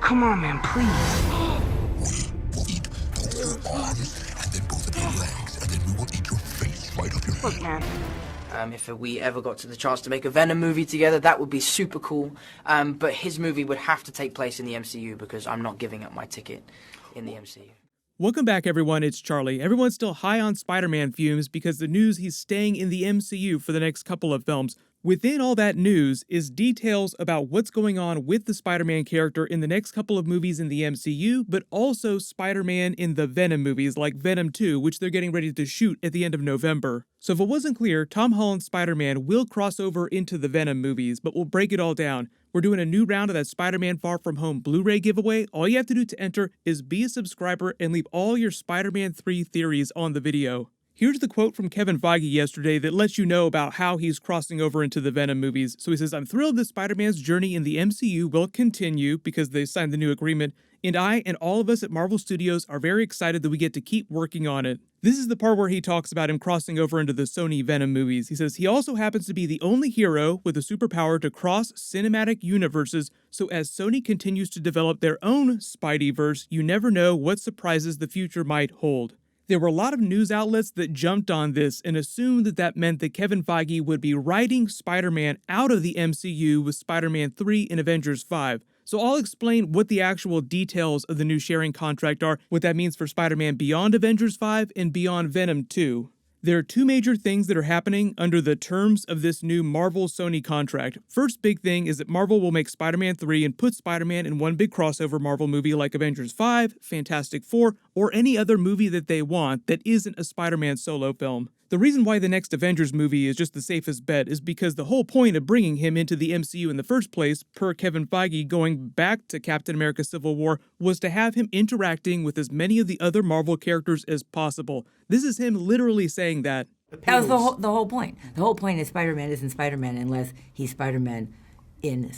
come on, man, please. We'll eat both your arms and then both of your legs, and then we will eat your face right off your head. Look, man. If we ever got to the chance to make a Venom movie together, that would be super cool. But his movie would have to take place in the MCU because I'm not giving up my ticket in the MCU. Welcome back, everyone. It's Charlie. Everyone's still high on Spider-Man fumes because the news he's staying in the MCU for the next couple of films. Within all that news is details about what's going on with the Spider-Man character in the next couple of movies in the MCU, but also Spider-Man in the Venom movies like Venom 2, which they're getting ready to shoot at the end of November. So if it wasn't clear, Tom Holland's Spider-Man will cross over into the Venom movies, but we'll break it all down. We're doing a new round of that Spider-Man Far From Home Blu-ray giveaway. All you have to do to enter is be a subscriber and leave all your Spider-Man 3 theories on the video. Here's the quote from Kevin Feige yesterday that lets you know about how he's crossing over into the Venom movies. So he says, "I'm thrilled that Spider-Man's journey in the MCU will continue because they signed the new agreement, and I and all of us at Marvel Studios are very excited that we get to keep working on it." This is the part where he talks about him crossing over into the Sony Venom movies. He says he also happens to be the only hero with a superpower to cross cinematic universes, so as Sony continues to develop their own Spideyverse, you never know what surprises the future might hold. There were a lot of news outlets that jumped on this and assumed that that meant that Kevin Feige would be writing Spider-Man out of the MCU with Spider-Man 3 and Avengers 5. So I'll explain what the actual details of the new sharing contract are, what that means for Spider-Man beyond Avengers 5 and beyond Venom 2. There are two major things that are happening under the terms of this new Marvel Sony contract. First big thing is that Marvel will make Spider-Man 3 and put Spider-Man in one big crossover Marvel movie like Avengers 5, Fantastic Four, or any other movie that they want that isn't a Spider-Man solo film. The reason why the next Avengers movie is just the safest bet is because the whole point of bringing him into the MCU in the first place, per Kevin Feige going back to Captain America Civil War, was to have him interacting with as many of the other Marvel characters as possible. This is him literally saying that. That was the whole point. The whole point is Spider-Man isn't Spider-Man unless he's Spider-Man in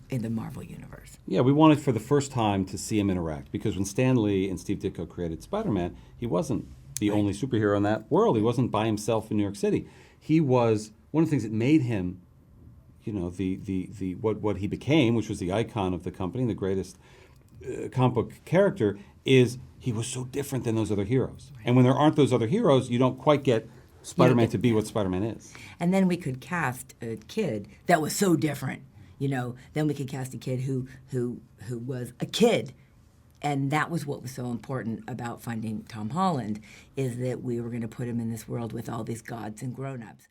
the Marvel universe. Yeah, we wanted for the first time to see him interact, because when Stan Lee and Steve Ditko created Spider-Man, he wasn't the only superhero in that world. He wasn't by himself in New York City. He was one of the things that made him, you know, the what he became, which was the icon of the company, the greatest comic book character, is he was so different than those other heroes. And when there aren't those other heroes, you don't quite get Spider-Man to be what Spider-Man is. And then we could cast a kid that was so different, you know. Then we could cast a kid who was a kid. And that was what was so important about finding Tom Holland, is that we were going to put him in this world with all these gods and grown-ups.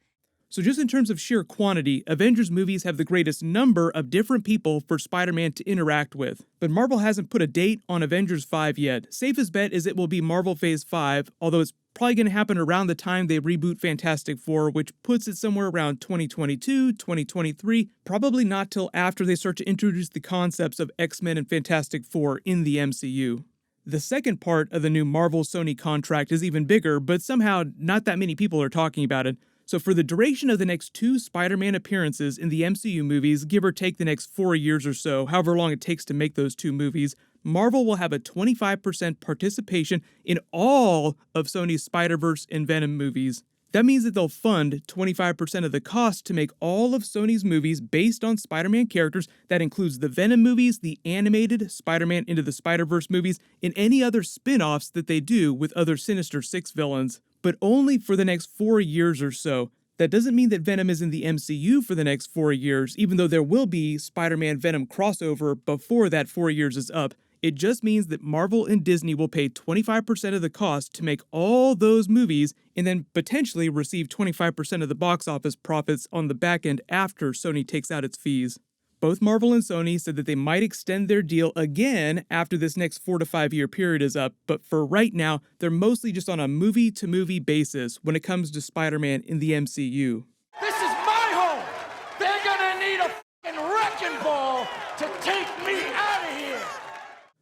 So just in terms of sheer quantity, Avengers movies have the greatest number of different people for Spider-Man to interact with. But Marvel hasn't put a date on Avengers 5 yet. Safest bet is it will be Marvel Phase 5, although it's probably going to happen around the time they reboot Fantastic Four, which puts it somewhere around 2022, 2023, probably not till after they start to introduce the concepts of X-Men and Fantastic Four in the MCU. The second part of the new Marvel Sony contract is even bigger, but somehow not that many people are talking about it. So for the duration of the next 2 Spider-Man appearances in the MCU movies, give or take the next 4 years or so, however long it takes to make those 2 movies, Marvel will have a 25% participation in all of Sony's Spider-Verse and Venom movies. That means that they'll fund 25% of the cost to make all of Sony's movies based on Spider-Man characters. That includes the Venom movies, the animated Spider-Man Into the Spider-Verse movies, and any other spin-offs that they do with other Sinister Six villains. But only for the next 4 years or so. That doesn't mean that Venom is in the MCU for the next 4 years, even though there will be Spider-Man Venom crossover before that 4 years is up. It just means that Marvel and Disney will pay 25% of the cost to make all those movies and then potentially receive 25% of the box office profits on the back end after Sony takes out its fees. Both Marvel and Sony said that they might extend their deal again after this next 4 to 5 year period is up, but for right now, they're mostly just on a movie-to-movie basis when it comes to Spider-Man in the MCU. This is my home! They're gonna need a f***ing wrecking ball to take me out of here!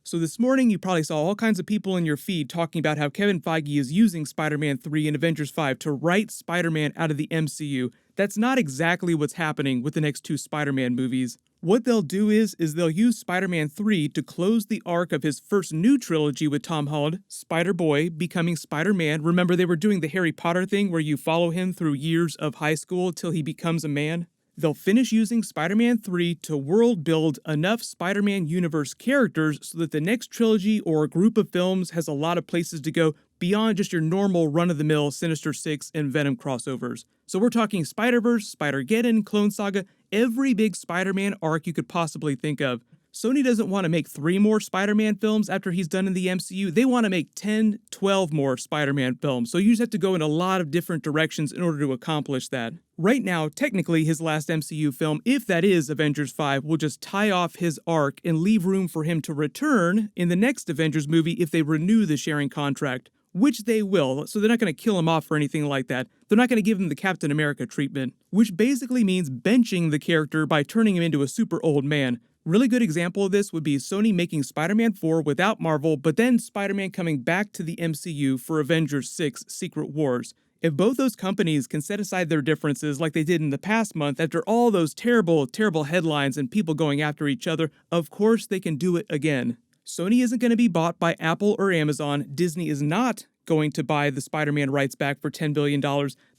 So this morning, you probably saw all kinds of people in your feed talking about how Kevin Feige is using Spider-Man 3 and Avengers 5 to write Spider-Man out of the MCU. That's not exactly what's happening with the next 2 Spider-Man movies. What they'll do is they'll use Spider-Man 3 to close the arc of his first new trilogy with Tom Holland, Spider-Boy becoming Spider-Man. Remember, they were doing the Harry Potter thing where you follow him through years of high school till he becomes a man? They'll finish using Spider-Man 3 to world build enough Spider-Man universe characters so that the next trilogy or group of films has a lot of places to go beyond just your normal run-of-the-mill Sinister Six and Venom crossovers. So we're talking Spider-Verse, Spider-Geddon, Clone Saga, every big Spider-Man arc you could possibly think of. Sony doesn't want to make 3 more Spider-Man films after he's done in the MCU. They want to make 10, 12 more Spider-Man films. So you just have to go in a lot of different directions in order to accomplish that. Right now, technically, his last MCU film, if that is Avengers 5, will just tie off his arc and leave room for him to return in the next Avengers movie if they renew the sharing contract, which they will, so they're not going to kill him off or anything like that. They're not going to give him the Captain America treatment, which basically means benching the character by turning him into a super old man. Really good example of this would be Sony making Spider-Man 4 without Marvel, but then Spider-Man coming back to the MCU for Avengers 6 Secret Wars. If both those companies can set aside their differences like they did in the past month after all those terrible, terrible headlines and people going after each other, of course they can do it again. Sony isn't going to be bought by Apple or Amazon. Disney is not going to buy the Spider-Man rights back for $10 billion.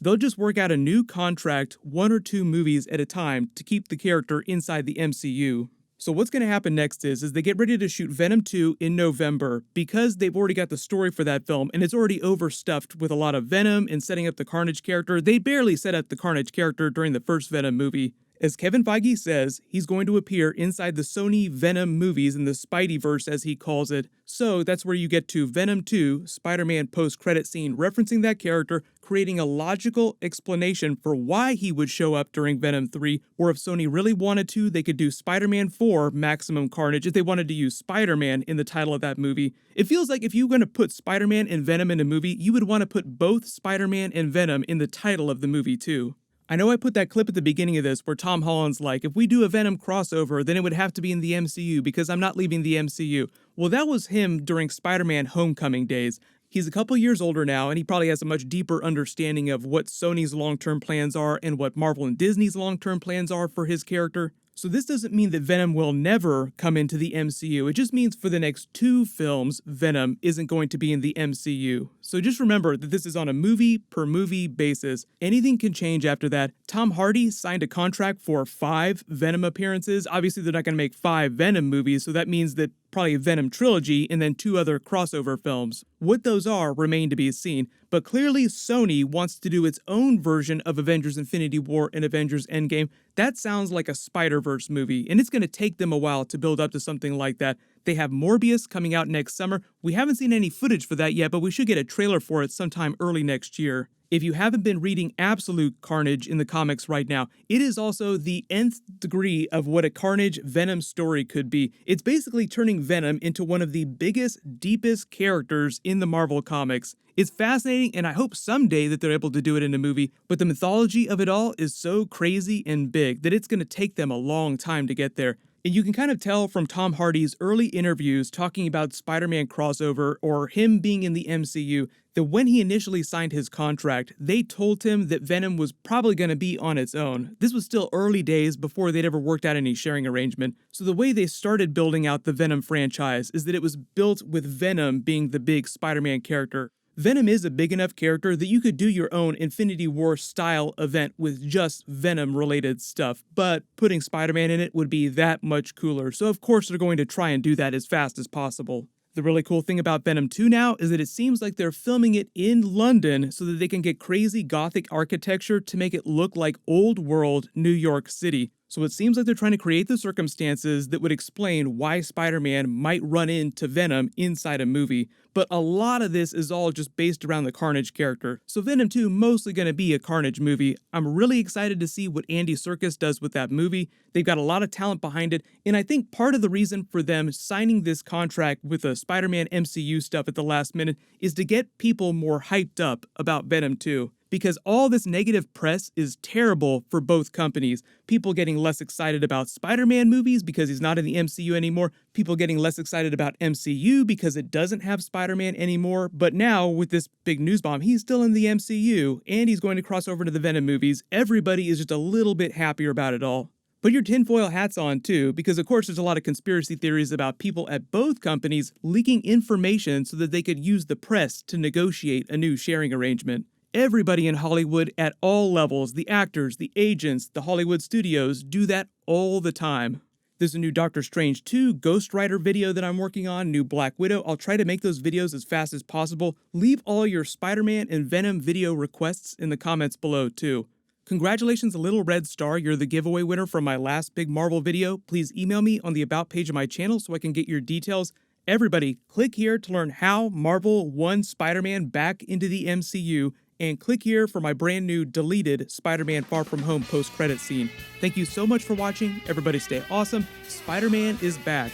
They'll just work out a new contract, 1 or 2 movies at a time, to keep the character inside the MCU. So what's going to happen next is they get ready to shoot Venom 2 in November because they've already got the story for that film and it's already overstuffed with a lot of Venom and setting up the Carnage character. They barely set up the Carnage character during the first Venom movie. As Kevin Feige says, he's going to appear inside the Sony Venom movies in the Spideyverse, as he calls it. So that's where you get to Venom 2, Spider-Man post-credit scene referencing that character, creating a logical explanation for why he would show up during Venom 3, or if Sony really wanted to, they could do Spider-Man 4, Maximum Carnage, if they wanted to use Spider-Man in the title of that movie. It feels like if you were going to put Spider-Man and Venom in a movie, you would want to put both Spider-Man and Venom in the title of the movie too. I know I put that clip at the beginning of this where Tom Holland's like, if we do a Venom crossover, then it would have to be in the MCU because I'm not leaving the MCU. Well, that was him during Spider-Man Homecoming days. He's a couple years older now, and he probably has a much deeper understanding of what Sony's long-term plans are and what Marvel and Disney's long-term plans are for his character. So this doesn't mean that Venom will never come into the MCU. It just means for the next 2 films, Venom isn't going to be in the MCU. So just remember that this is on a movie-per-movie basis. Anything can change after that. Tom Hardy signed a contract for 5 Venom appearances. Obviously, they're not going to make 5 Venom movies, so that means that probably a Venom trilogy and then 2 other crossover films. What those are remain to be seen, but clearly Sony wants to do its own version of Avengers Infinity War and Avengers Endgame. That sounds like a Spider-Verse movie, and it's going to take them a while to build up to something like that. They have Morbius coming out next summer. We haven't seen any footage for that yet, but we should get a trailer for it sometime early next year. If you haven't been reading absolute carnage in the comics right now, it is also the nth degree of what a Carnage Venom story could be. It's basically turning Venom into one of the biggest, deepest characters in the Marvel comics. It's fascinating, and I hope someday that they're able to do it in a movie, but the mythology of it all is so crazy and big that it's going to take them a long time to get there. And you can kind of tell from Tom Hardy's early interviews talking about Spider-Man crossover or him being in the MCU that when he initially signed his contract, they told him that Venom was probably going to be on its own. This was still early days before they'd ever worked out any sharing arrangement. So the way they started building out the Venom franchise is that it was built with Venom being the big Spider-Man character. Venom is a big enough character that you could do your own Infinity War style event with just Venom related stuff, but putting Spider-Man in it would be that much cooler, so of course they're going to try and do that as fast as possible. The really cool thing about Venom 2 now is that it seems like they're filming it in London so that they can get crazy gothic architecture to make it look like old world New York City. So it seems like they're trying to create the circumstances that would explain why Spider-Man might run into Venom inside a movie. But a lot of this is all just based around the Carnage character. So Venom 2 mostly going to be a Carnage movie. I'm really excited to see what Andy Serkis does with that movie. They've got a lot of talent behind it. And I think part of the reason for them signing this contract with the Spider-Man MCU stuff at the last minute is to get people more hyped up about Venom 2. Because all this negative press is terrible for both companies. People getting less excited about Spider-Man movies because he's not in the MCU anymore. People getting less excited about MCU because it doesn't have Spider-Man anymore. But now, with this big news bomb, he's still in the MCU, and he's going to cross over to the Venom movies. Everybody is just a little bit happier about it all. Put your tinfoil hats on, too, because of course there's a lot of conspiracy theories about people at both companies leaking information so that they could use the press to negotiate a new sharing arrangement. Everybody in Hollywood at all levels, the actors, the agents, the Hollywood studios, do that all the time. There's a new Doctor Strange 2 Ghost Rider video that I'm working on, new Black Widow. I'll try to make those videos as fast as possible. Leave all your Spider-Man and Venom video requests in the comments below too. Congratulations, Little Red Star, you're the giveaway winner from my last big Marvel video. Please email me on the About page of my channel so I can get your details. Everybody, click here to learn how Marvel won Spider-Man back into the MCU, and click here for my brand new deleted Spider-Man Far From Home post-credit scene. Thank you so much for watching. Everybody stay awesome. Spider-Man is back.